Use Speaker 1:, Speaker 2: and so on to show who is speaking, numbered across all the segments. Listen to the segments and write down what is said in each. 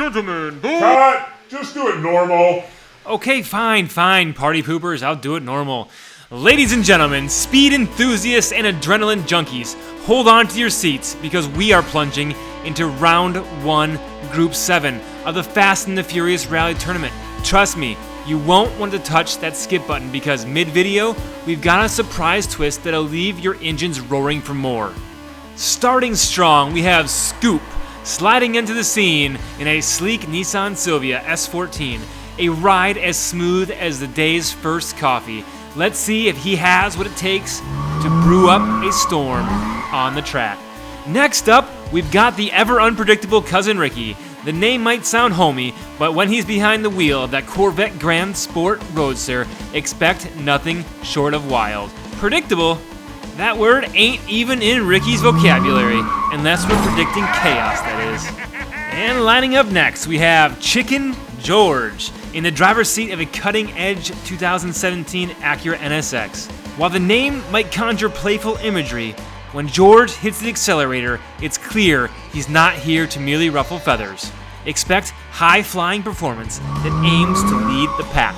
Speaker 1: gentlemen,
Speaker 2: Cut! Just do it normal.
Speaker 1: Okay, fine, party poopers, I'll do it normal. Ladies and gentlemen, speed enthusiasts and adrenaline junkies, hold on to your seats because we are plunging into round 1, group 7 of the Fast and the Furious Rally Tournament. Trust me, you won't want to touch that skip button because mid-video, we've got a surprise twist that'll leave your engines roaring for more. Starting strong, we have Scoupe sliding into the scene in a sleek Nissan Silvia S14, a ride as smooth as the day's first coffee. Let's see if he has what it takes to brew up a storm on the track. Next up, we've got the ever unpredictable Cousin Ricky. The name might sound homey, but when he's behind the wheel of that Corvette Grand Sport Roadster, expect nothing short of wild. Predictable? That word ain't even in Ricky's vocabulary, unless we're predicting chaos, that is. And lining up next, we have Chicken George in the driver's seat of a cutting-edge 2017 Acura NSX. While the name might conjure playful imagery, when George hits the accelerator, it's clear he's not here to merely ruffle feathers. Expect high-flying performance that aims to lead the pack.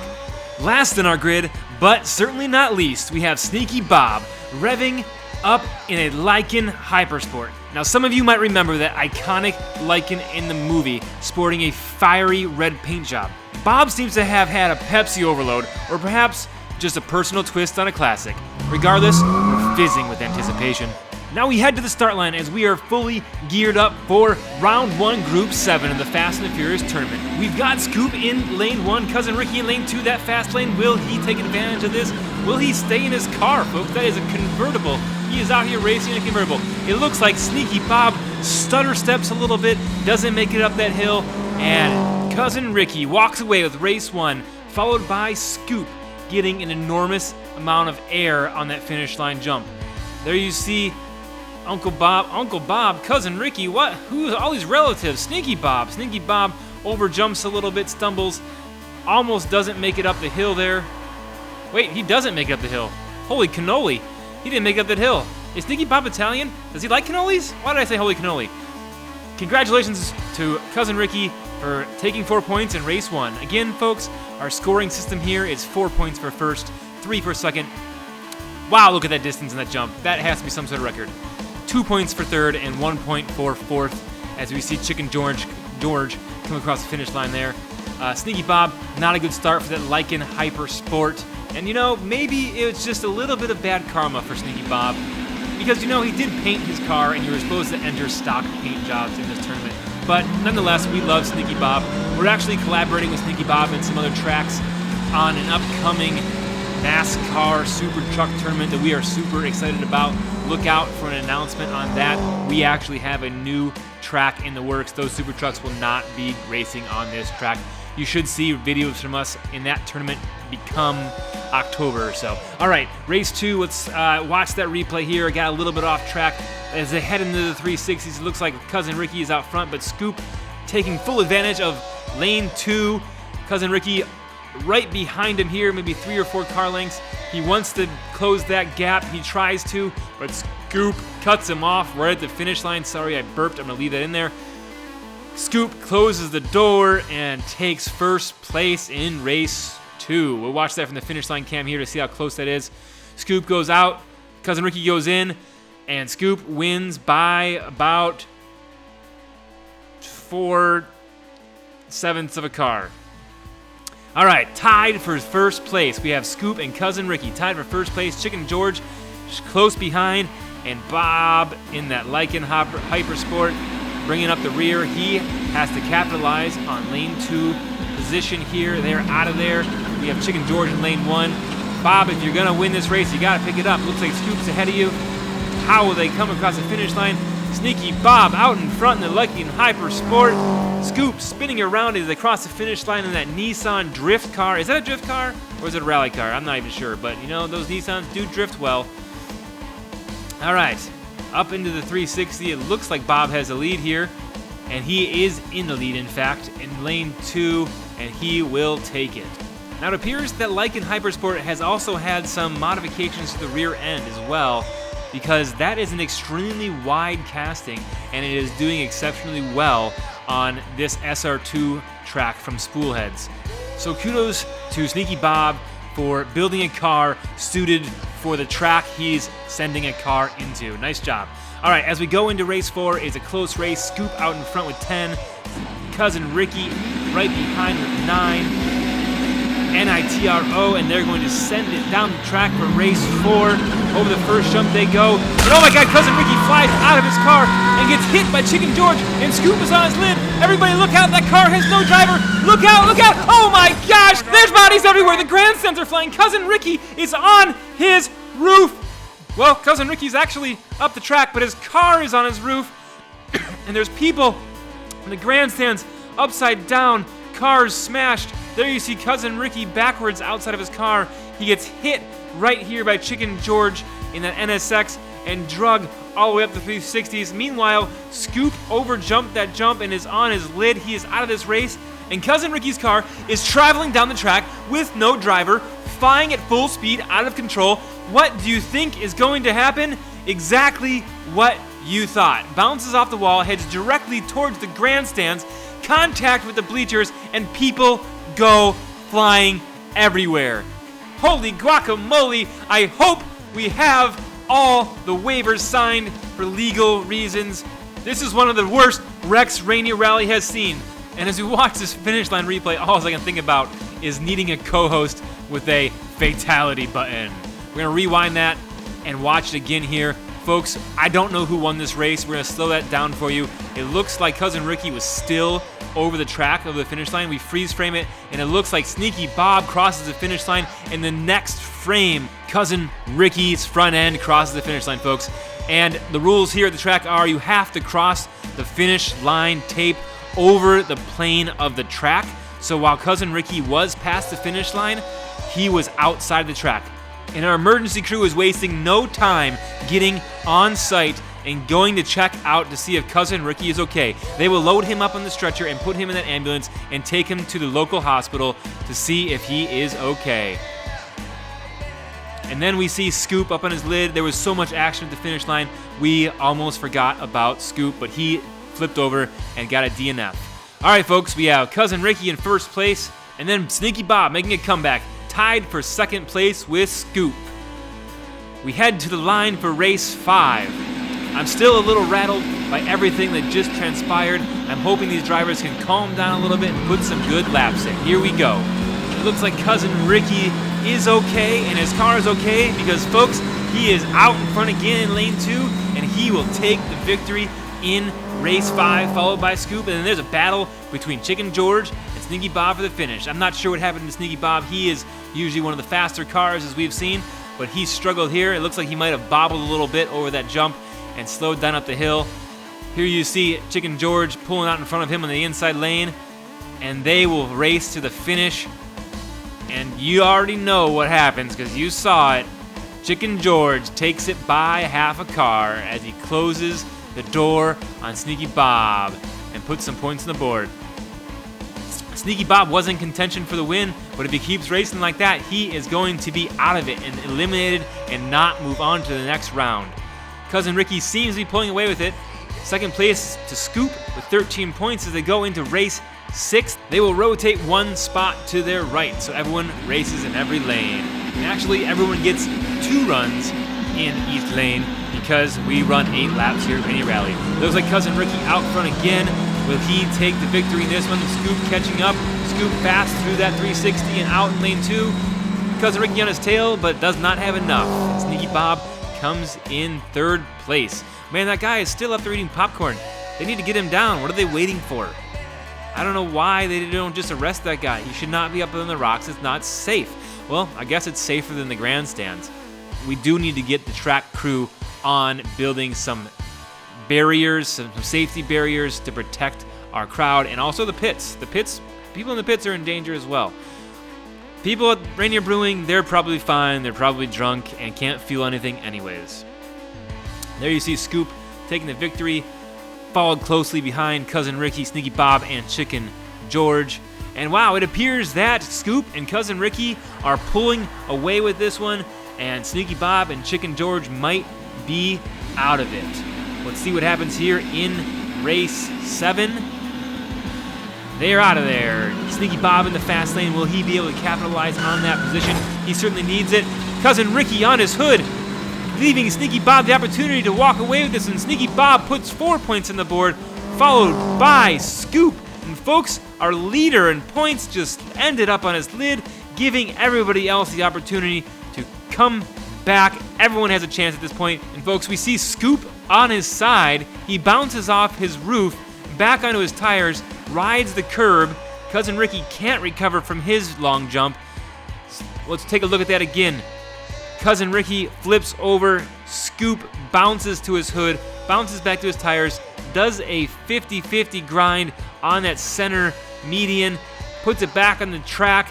Speaker 1: Last in our grid, but certainly not least, we have Sneaky Bob revving up in a Lykan Hypersport. Now, some of you might remember that iconic Lykan in the movie sporting a fiery red paint job. Bob seems to have had a Pepsi overload, or perhaps just a personal twist on a classic. Regardless, we're fizzing with anticipation. Now we head to the start line as we are fully geared up for round 1, group 7 of the Fast and the Furious tournament. We've got Scoupe in lane 1, Cousin Ricky in lane 2, that fast lane. Will he take advantage of this? Will he stay in his car, folks? That is a convertible. He is out here racing in a convertible. It looks like Sneaky Bob stutter steps a little bit, doesn't make it up that hill, and Cousin Ricky walks away with race 1, followed by Scoupe getting an enormous amount of air on that finish line jump. There you see Uncle Bob, Cousin Ricky, what? Who's all these relatives? Sneaky Bob overjumps a little bit, stumbles, almost doesn't make it up the hill there. Wait, he doesn't make it up the hill. Holy cannoli, he didn't make it up that hill. Is Sneaky Bob Italian? Does he like cannolis? Why did I say holy cannoli? Congratulations to Cousin Ricky for taking 4 points in race 1. Again, folks, our scoring system here is 4 points for first, 3 for second. Wow, look at that distance in that jump. That has to be some sort of record. 2 points for third and 1 point for fourth as we see Chicken George come across the finish line there. Sneaky Bob, not a good start for that Lykan Hypersport. And maybe it was just a little bit of bad karma for Sneaky Bob because, he did paint his car and you were supposed to enter stock paint jobs in this tournament. But nonetheless, we love Sneaky Bob. We're actually collaborating with Sneaky Bob and some other tracks on an upcoming NASCAR Super Truck Tournament that we are super excited about. Look out for an announcement on that. We actually have a new track in the works. Those Super Trucks will not be racing on this track. You should see videos from us in that tournament become October or so. All right, race 2. Let's watch that replay here. I got a little bit off track. As they head into the 360s, it looks like Cousin Ricky is out front, but Scoupe taking full advantage of lane 2. Cousin Ricky right behind him here, maybe 3 or 4 car lengths. He wants to close that gap. He tries to, but Scoupe cuts him off right at the finish line. Sorry, I burped. I'm going to leave that in there. Scoupe closes the door and takes first place in race 2. We'll watch that from the finish line cam here to see how close that is. Scoupe goes out, Cousin Ricky goes in, and Scoupe wins by about 4/7 of a car. All right, tied for first place. We have Scoupe and Cousin Ricky tied for first place. Chicken George close behind, and Bob in that Lykan Hypersport bringing up the rear. He has to capitalize on lane 2 position here. They're out of there. We have Chicken George in lane 1. Bob, if you're going to win this race, you got to pick it up. Looks like Scoupe's ahead of you. How will they come across the finish line? Sneaky Bob out in front in the Lykan Hypersport. Scoupe spinning around as they cross the finish line in that Nissan drift car. Is that a drift car or is it a rally car? I'm not even sure, but those Nissans do drift well. All right, up into the 360. It looks like Bob has the lead here, and he is in the lead, in fact, in lane 2, and he will take it. Now it appears that Lykan Hypersport has also had some modifications to the rear end as well, because that is an extremely wide casting and it is doing exceptionally well on this SR2 track from Spoolheads. So kudos to Sneaky Bob for building a car suited for the track he's sending a car into. Nice job. All right, as we go into race 4, it's a close race. Scoupe out in front with 10. Cousin Ricky right behind with 9. NITRO, and they're going to send it down the track for race 4. Over the first jump they go. And oh my God, Cousin Ricky flies out of his car and gets hit by Chicken George, and Scoupe is on his lid. Everybody look out, that car has no driver. Look out, look out. Oh my gosh, there's bodies everywhere. The grandstands are flying. Cousin Ricky is on his roof. Well, Cousin Ricky's actually up the track, but his car is on his roof. And there's people in the grandstands upside down, cars smashed. There you see Cousin Ricky backwards outside of his car. He gets hit right here by Chicken George in that NSX and drug all the way up the 360s. Meanwhile, Scoupe overjumped that jump and is on his lid. He is out of this race, and Cousin Ricky's car is traveling down the track with no driver, flying at full speed, out of control. What do you think is going to happen? Exactly what you thought. Bounces off the wall, heads directly towards the grandstands, contact with the bleachers, and people go flying everywhere. Holy guacamole, I hope we have all the waivers signed for legal reasons. This is one of the worst wrecks Rainier Rally has seen. And as we watch this finish line replay, all I can think about is needing a co-host with a fatality button. We're gonna rewind that and watch it again here. Folks, I don't know who won this race. We're gonna slow that down for you. It looks like Cousin Ricky was still over the track of the finish line. We freeze frame it, and it looks like Sneaky Bob crosses the finish line. In the next frame, Cousin Ricky's front end crosses the finish line, folks. And the rules here at the track are you have to cross the finish line tape over the plane of the track. So while Cousin Ricky was past the finish line, he was outside the track. And our emergency crew is wasting no time getting on site and going to check out to see if Cousin Ricky is okay. They will load him up on the stretcher and put him in that ambulance and take him to the local hospital to see if he is okay. And then we see Scoupe up on his lid. There was so much action at the finish line, we almost forgot about Scoupe, but he flipped over and got a DNF. All right, folks, we have Cousin Ricky in first place, and then Sneaky Bob making a comeback, tied for second place with Scoupe. We head to the line for race 5. I'm still a little rattled by everything that just transpired. I'm hoping these drivers can calm down a little bit and put some good laps in. Here we go. It looks like Cousin Ricky is okay, and his car is okay because, folks, he is out in front again in lane 2, and he will take the victory in race 5, followed by Scoupe. And then there's a battle between Chicken George and Sneaky Bob for the finish. I'm not sure what happened to Sneaky Bob. He is usually one of the faster cars, as we've seen, but he struggled here. It looks like he might have bobbled a little bit over that jump and slowed down up the hill. Here you see Chicken George pulling out in front of him on the inside lane, and they will race to the finish. And you already know what happens because you saw it. Chicken George takes it by half a car as he closes the door on Sneaky Bob and puts some points on the board. Sneaky Bob was in contention for the win, but if he keeps racing like that, he is going to be out of it and eliminated and not move on to the next round. Cousin Ricky seems to be pulling away with it. Second place to Scoupe with 13 points as they go into race 6. They will rotate one spot to their right, so everyone races in every lane. And actually, everyone gets 2 runs in each lane because we run 8 laps here at Rainier Rally. Looks like Cousin Ricky out front again. Will he take the victory in this one? Scoupe catching up. Scoupe fast through that 360 and out in lane 2. Cousin Ricky on his tail, but does not have enough. And Sneaky Bob comes in 3rd place. Man, that guy is still up there eating popcorn. They need to get him down. What are they waiting for? I don't know why they don't just arrest that guy. He should not be up on the rocks. It's not safe. Well, I guess it's safer than the grandstands. We do need to get the track crew on building some barriers, some safety barriers to protect our crowd, and also the pits. People in the pits are in danger as well. People at Rainier Brewing, they're probably fine, they're probably drunk, and can't feel anything anyways. There you see Scoupe taking the victory, followed closely behind Cousin Ricky, Sneaky Bob, and Chicken George. And wow, it appears that Scoupe and Cousin Ricky are pulling away with this one, and Sneaky Bob and Chicken George might be out of it. Let's see what happens here in race 7. They're out of there. Sneaky Bob in the fast lane. Will he be able to capitalize on that position? He certainly needs it. Cousin Ricky on his hood, leaving Sneaky Bob the opportunity to walk away with this, and Sneaky Bob puts 4 points on the board, followed by Scoupe. And folks, our leader in points just ended up on his lid, giving everybody else the opportunity to come back. Everyone has a chance at this point. And folks, we see Scoupe on his side. He bounces off his roof, back onto his tires, rides the curb. Cousin Ricky can't recover from his long jump. Let's take a look at that again. Cousin Ricky flips over, Scoupe bounces to his hood, bounces back to his tires, does a 50-50 grind on that center median, puts it back on the track.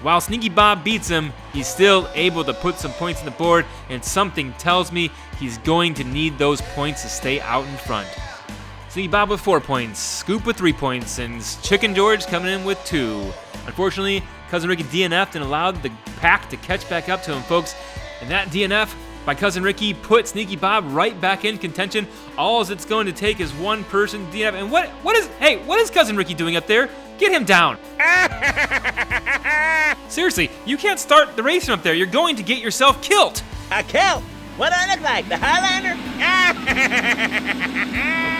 Speaker 1: While Sneaky Bob beats him, he's still able to put some points on the board, and something tells me he's going to need those points to stay out in front. Sneaky Bob with 4 points, Scoupe with 3 points, and Chicken George coming in with 2. Unfortunately, Cousin Ricky DNF'd and allowed the pack to catch back up to him, folks. And that DNF by Cousin Ricky put Sneaky Bob right back in contention. All it's going to take is one person DNF. And what is Cousin Ricky doing up there? Get him down. Seriously, you can't start the race from up there. You're going to get yourself killed.
Speaker 3: A kill? What do I look like, the Highlander?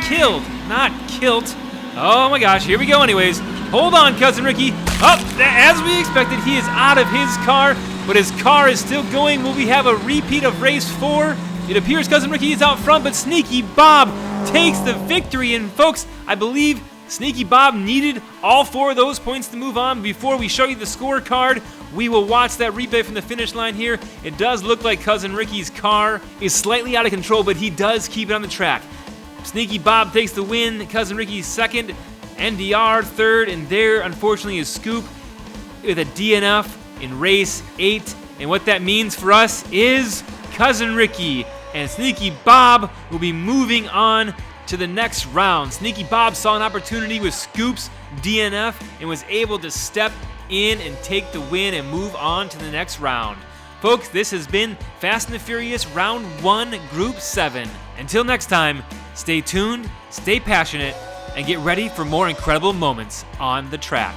Speaker 1: Killed, not kilt. Oh my gosh, here we go anyways. Hold on, Cousin Ricky. As we expected, he is out of his car, but his car is still going. Will we have a repeat of race 4? It appears Cousin Ricky is out front, but Sneaky Bob takes the victory. And folks, I believe Sneaky Bob needed all 4 of those points to move on. Before we show you the scorecard, we will watch that replay from the finish line here. It does look like Cousin Ricky's car is slightly out of control, but he does keep it on the track. Sneaky Bob takes the win, Cousin Ricky second, NDR third, and there, unfortunately, is Scoupe with a DNF in race 8. And what that means for us is Cousin Ricky and Sneaky Bob will be moving on to the next round. Sneaky Bob saw an opportunity with Scoupe's DNF and was able to step in and take the win and move on to the next round. Folks, this has been Fast and the Furious Round 1, Group 7. Until next time, stay tuned, stay passionate, and get ready for more incredible moments on the track.